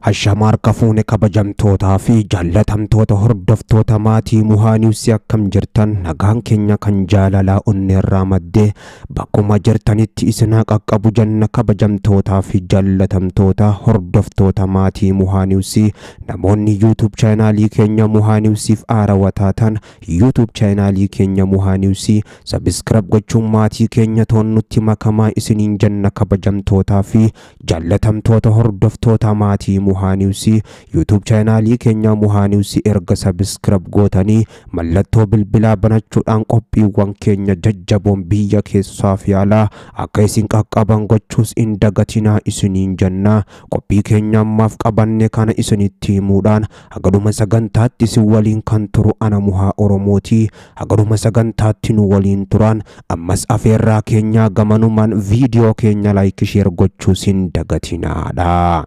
Hashamar kafuune kabajamtootaa fi jaallatamtoota hordoftoota maatii Muhaa Niwsii akkam jirtan nagaan keenya kan jaalalaa onneerraa maddee bakkuma jirtanitti isinaa qaqqabu janna kabajamtootaa fi jaallatamtoota hordoftoota maatii Muhaa Niwsii namoonni YouTube chaanaalii keenya Muhaa Niwsiif aarawataatan YouTube chaanaalii keenya Muhaa Niwsii subscribe gochuun maatii keenya toonnutti makamaa isiniin janna kabajamtootaa fi jaallatamtoota hordoftoota maatii Muhaa Niwsii YouTube chaanaalii keenya Muhaa Niwsii erga subscribe gootanii mallattoo bilbilaa banachuudhaan qophiiwwan keenya jajjaboon biyya keessaa fi alaa akka isin qaqqaban gochuus hin dagatinaa isiniin jennaa. Qophii keenya ammaaf qabanne kana isinitti himuudhaan hagaduma sagantaatti isin waliin kan turu ana Muhaa Oromooti. Hagaduma sagantaatti nu waliin turan ammas afeerraa keenya gamanumaan viidiyoo keenya like share gochuus hin dagatinaadha.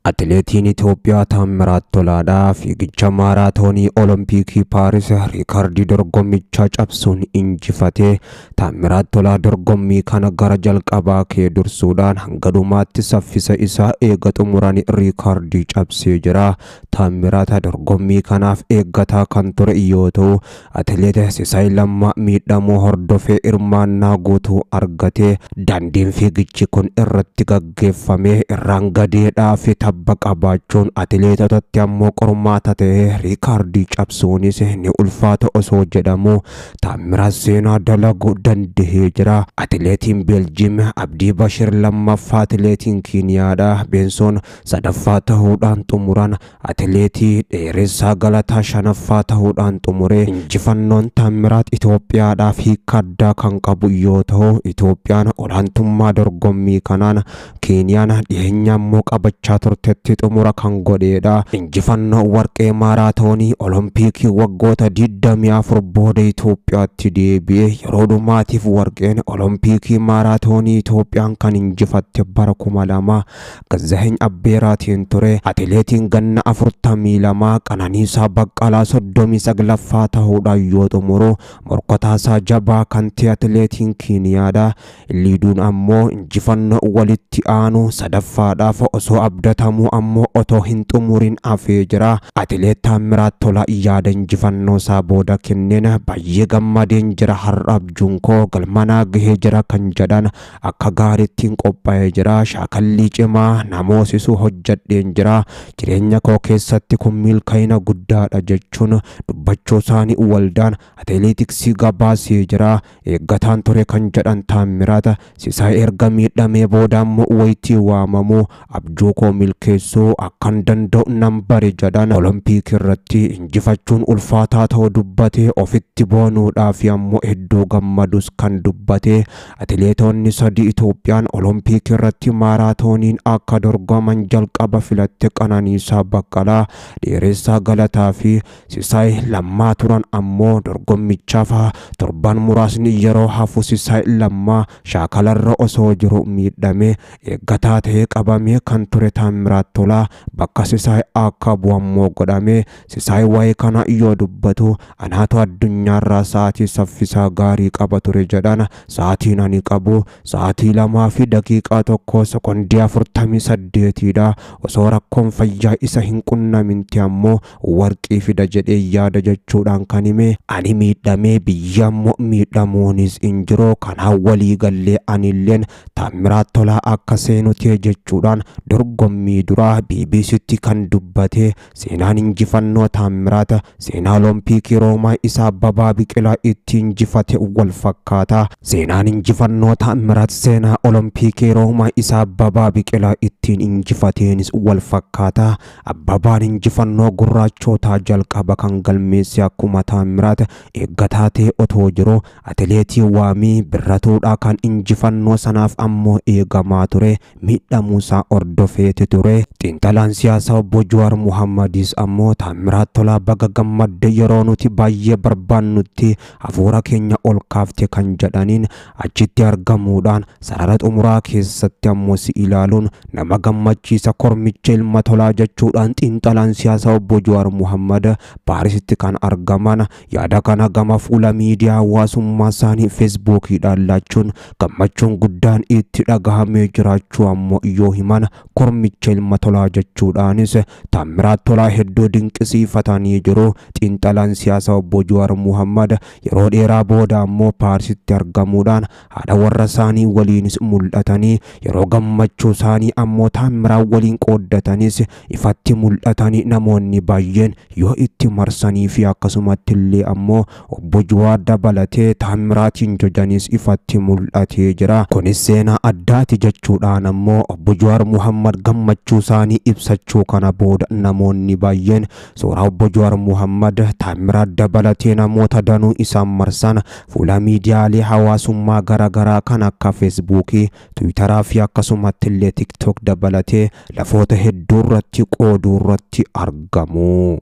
Atileetiin Itoophiyaa Taamiraat Tolaadhaa fiigicha maaraatoonii Olompikii Paaris riikardii dorgommichaa cabsuun injifatee Taamiraat Tolaa dorgommii kana gara jalqabaa kee dursuudhaan hanga dhumaatti saffisa isaa eega xumuranii riikardii cabsee jira. Taamiraat dorgommii kanaaf eeggataa kan ture yoo ta'u atileet Sisaay Lammaa miidhamuu hordofee hirmaannaa guutuu argatee daandiin fiigichi kun irratti gaggeeffame irraan gadeedhaa fi baqabaachuun atileetotatti ammoo qormaata ta'ee riikardii cabsuunis ni ulfaata osoo jedhamu Taamiraat seenaa dalaguu danda'ee jira. Atileetiin Beeljiim Abdii Bashir lammaffaa, atileetiin Keeniyaadhaa Beensoon sadaffaa ta'uudhaan xumuran. Atileetii Dheeressaa Galataa shanaffaa ta'uudhaan xumure. Injifannoon Taamiraat Itoophiyaadhaaf hiika addaa kan qabu yoo ta'u Itoophiyaan olaantummaa dorgommii kanaan Keeniyaan dhiyeenya ammoo qabachaa turte xumura kan godheedha. Injifannoo warqee maaraatoonii Olompikii waggoota 24 booda Itoophiyaatti deebi'e. Yeroo dhumaatiif warqeen Olompikii maaraatoonii Itoophiyaan kan injifatte bara 2000 Gazaheeny Abbeeraatiin ture. Atileetiin ganna 42 Qananiisaa Baqqalaa 39ffaa ta'uudhaan yoo xumuru morkotaasaa jabaa kan ta'e atileetiin Keeniyaadha. Liiduun ammoo injifannoo walitti aanu sadaffaadhaaf osoo abdatamuu ammoo otoo hin xumurin hafee jira. Atileet Taamiraat Tolaa yaada injifannoo isaa booda kenneen baay'ee gammadeen jira. Har'a abjuun koo galmanaa gahee jira kan jedhan akka gaariittiin qophaa'ee jira. Shaakallii cimaa namoosisuu hojjedheen jira. Jireenya koo keessatti kun milkaa'ina guddaadha jechuun dubbachuu isaanii waldaan atileetiksii gabaasee jira. Eeggataan ture kan jedhan Taamiraat Sisaay erga miidhamee booda ammoo wayitii waamamu abjuu koo milkeessuu akkan danda'u nan bare jedhan. Olompikii irratti injifachuun ulfaataa ta'uu dubbate ofitti boonuudhaaf ammoo hedduu gammadus kan dubbate. Atileetonni sadii Itoophiyaan Olompikii irratti maaraatooniin akka dorgoman jalqaba filatte Qananiisaa Baqqalaa, Dheeressaa Galataa fi Sisaay Lammaa turan ammoo dorgommichaaf torban muraasni yeroo hafu Sisaay Lammaa shaakalarra osoo jiru miidhame. Eeggataa ta'ee qabamee kan ture Taamiraat Tolaa bakka Sisaay akka bu'ammoo godhame. Sisaay waa'ee kana yoo dubbatu anaatu addunyaarraa sa'aatii saffisaa gaarii qaba ture jedhan. Sa'aatiin ani qabu sa'aatii 2 fi daqiiqaa 1 sekondii 48dha. Osoo rakkoon fayyaa isa hin qunnaminti ammoo warqii fida jedhee yaada jechuudhaan kan hime. Ani miidhamee biyya ammoo miidhamuunis hin jiru. Kanaan walii gallee anilleen Taamiraat Tolaa akka seenu ta'e jechuudhaan dorgommii duraa BBCtti kan dubbate. Seenaan injifannoo Taamiraat seenaa Olompikii Roomaa isa Abbabaa Biqilaa itti injifate wal fakkaata. Seenaan injifannoo Taamiraat seenaa Olompikii Roomaa isa Abbabaa Biqilaa ittiin injifateenis wal fakkaata. Abbabaan injifannoo gurraachootaa jalqaba kan galmeesse akkuma Taamiraat eeggataa ta'e otoo jiru. Atileetii Waamii Birratuudhaa kan injifannoo sanaaf ammoo eegamaa ture. Miidhamuusaa hordofeeti ture. ture. Xiinxalaan siyaasaa obbo Jawaar Mohammadis ammoo Taamiraat Tolaa baga gammadde yeroo nuti baay'ee barbaannutti hafuura keenya ol kaafte kan jedhaniin achitti argamuudhaan sarara xumuraa keessatti ammoo si ilaaluun nama gammachiisa kormicha ilma Tolaa jechuudhaan xiinxalaan siyaasaa obbo Jawaar Mohammad Paarisitti kan argaman yaada kana gama fuula miidiyaa hawaasummaa isaanii feesbuukiidhaan laachuun gammachuun guddaan itti dhagahamee jiraachuu ammoo yoo himan kormicha ilma Tolaa jechuudhaanis Taamiraat Tolaa hedduu dinqisiifatanii jiru. Xiinxalaan siyaasaa obbo Jawaar Mohammad yeroo dheeraa booda ammoo Paarisitti argamuudhaan haadha warra isaanii waliinis mul'atanii yeroo gammachuu isaanii ammoo Taamiraat waliin qooddatanis ifatti mul'atanii namoonni baay'een yoo itti marsanii fi akkasumatti illee ammoo obbo Jawaar dabalatee Taamiraatiin jojanis ifatti mul'atee jira. Kunis seenaa addaati jechuudhaan ammoo obbo Jawaar Mohammad gammachuu isaanii ibsachuu kana booda namoonni baay'een suuraa obbo Jawaar Mohammad Taamiraat dabalatee namoota danuu isaan marsan fuula miidiyaalee hawaasummaa garaagaraa kan akka feesbuukii, tiwiitaraa fi akkasumatti illee tiktook dabalatee lafoota hedduu irratti qooduu irratti argamu.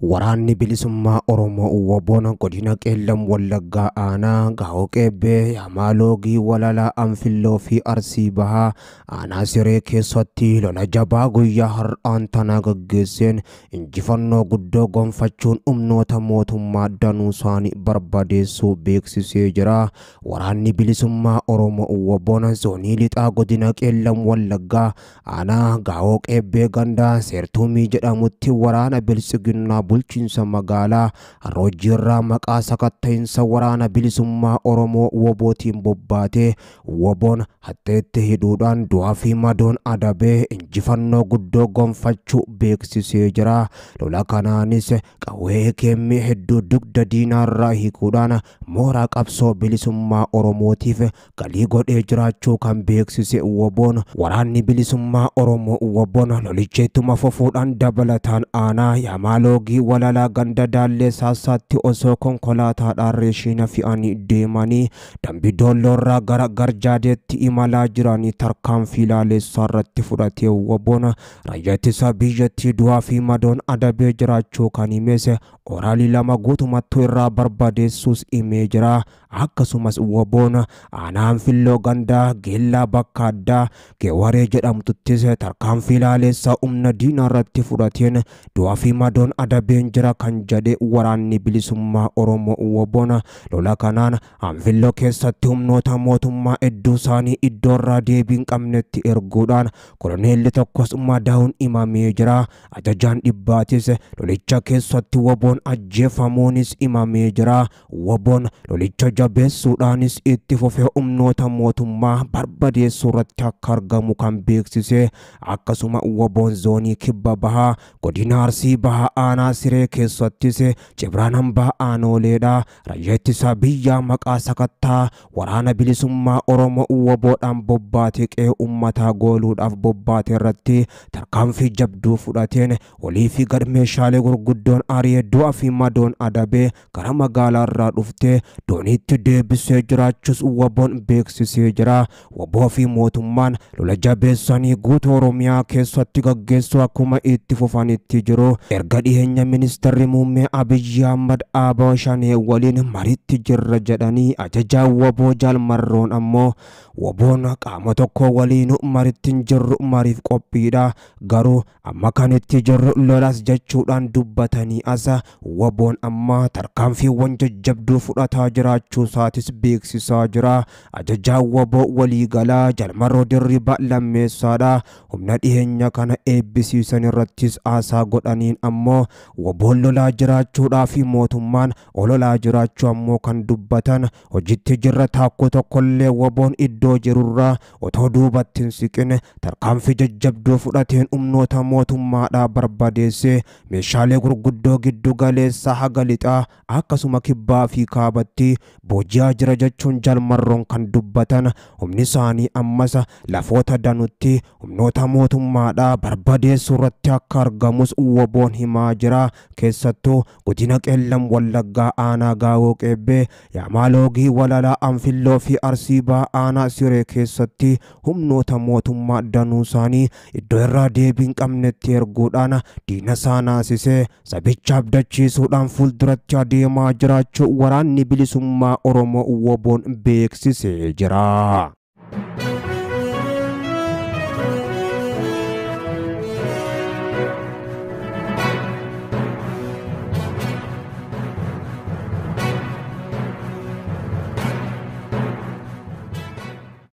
Waraanni bilisummaa Oromoo WBOn godina Qeellam Wallaggaa aanaa Gaa'oo Qeebbee Yamaalogii Walalaa Anfilloo fi Arsii Bahaa aanaa Siree keessatti lola jabaa guyyaa har'aan tana gaggeesseen injifannoo guddoo gonfachuun humnoota mootummaa danuu isaanii barbadeessuu beeksisee jira. Waraanni bilisummaa Oromoo WBOn zoonii lixaa godina Qeellam Wallaggaa aanaa Gaa'oo Qeebbee gandaa Seertumii jedhamutti waraana bilisiginnaa bulchiinsa magaalaa Haroojiirraa maqaa sakatta'insa waraana bilisummaa Oromoo WBOtiin bobbaatee WBOn hatteetti hidhuudhaan du'aa fi madoon adabee injifannoo guddoo gonfachuu beeksisee jira. Lola kanaanis qawwee keemmii hedduu dugda diinaarraa hiikuudhaan mooraa qabsoo bilisummaa Oromootiif galii godhee jiraachuu kan beeksise WBOn waraanni bilisummaa Oromoo WBOn lolicheettuma fufuudhaan dabalataan aanaa Yamaalogii Walalaa ganda Daallee Saasaatti osoo konkolaataadhaan reeshiina fe'anii deemanii Dambidoolloorraa gara Garjaadeetti imalaa jiranii tarkaanfii laaleessaa irratti fudhatee WBOn raayyaa ittisa biyyattii du'aa fi madoon adabee jiraachuu kan himes oraalii lama guutumatti irraa barbadeessuus himee jira. Akkasumas WBOn aanaa Anfilloo gandaa Geellaa bakka addaa Geewaree jedhamtuttis tarkaanfii laaleessaa humna diinaa irratti fudhateen du'aa fi madoon adabeen jira kan jedhe waraanni bilisummaa Oromoo WBOn lola kanaan Anfilloo keessatti humnoota mootummaa hedduu isaanii iddoo irraa deebii hin qabnetti erguudhaan koloneelli tokkos madaa'uun himamee jira. Ajajaan dhibbaatis lolicha keessatti WBOn ajjeefamuunis himamee jira. WBOn lolicha jabeessuudhaanis itti fufee humnoota mootummaa barbadeessuu irratti akka argamu kan beeksise. Akkasuma WBOn zoonii kibba bahaa godina Arsii Bahaa aanaa Siree keessattis Cibraan hambaa aanoleedha. Raayyaa ittisa biyyaa maqaa sakattaa waraana bilisummaa Oromoo WBOdhaan bobbaatee qe'ee uummataa gooluudhaaf bobbaate irratti tarkaanfii jabduu fudhateen olii fi gad meeshaalee gurguddoon ari'ee du'aa fi madoon adabee gara magaalaa irraa dhuftee dooniitti deebisee jiraachuus WBOn beeksisee jira. WBO fi mootummaan lola jabeessanii guutuu Oromiyaa keessatti gaggeessuu akkuma itti fufanitti jiru. Erga dhiyeenya ministeerri muummee Abiyyi Ahmad Abaa Shanee waliin mariitti jirra jedhanii ajajaa WBO Jaalmarroon ammoo WBOn qaama tokko waliin mariitti hin jirru mariif qophiidha. Garuu amma kan itti jirru lolas jechuudhaan dubbatanii asa WBOn amma tarkaanfiiwwan jajjabduu fudhataa jiraachuu isaatis beeksisaa jira. Ajajaa WBO waliigalaa Jaalmarroo Dirribaa Lammeessaadha. Humna dhiyeenya kana eebbisiisan irrattis haasaa godhaniin ammoo WBOn lolaa jiraachuudhaa fi mootummaan ololaa jiraachuu ammoo kan dubbatan hojiitti jirra taakkoo tokkollee WBOn iddoo jirurraa otoo duubatti hin siqin tarkaanfii jajjabduu fudhateen humnoota mootummaadhaa barbadeessee meeshaalee gurguddoo giddu galeessa haga lixaa akkasuma kibbaa fi kaabatti booji'aa jira jechuun jalmarroon kan dubbatan. Humni isaanii ammas lafoota danutti humnoota mootummaadhaa barbadeessuu irratti akka argamus WBO'n himaa jira. Keessattuu godina qeellam wallaggaa aanaa gaawoo qeebbee yaamaaloogii walalaa anfilloo fi arsii aanaa siree keessatti humnoota mootummaa danuu isaanii iddoo irraa deebiin qabnetti erguudhaan diina isaa naasisee sabicha abdachiisuudhaan fuulduratti adeemaa jiraachuu waraanni bilisummaa Oromoo WBO'n beeksisee jira.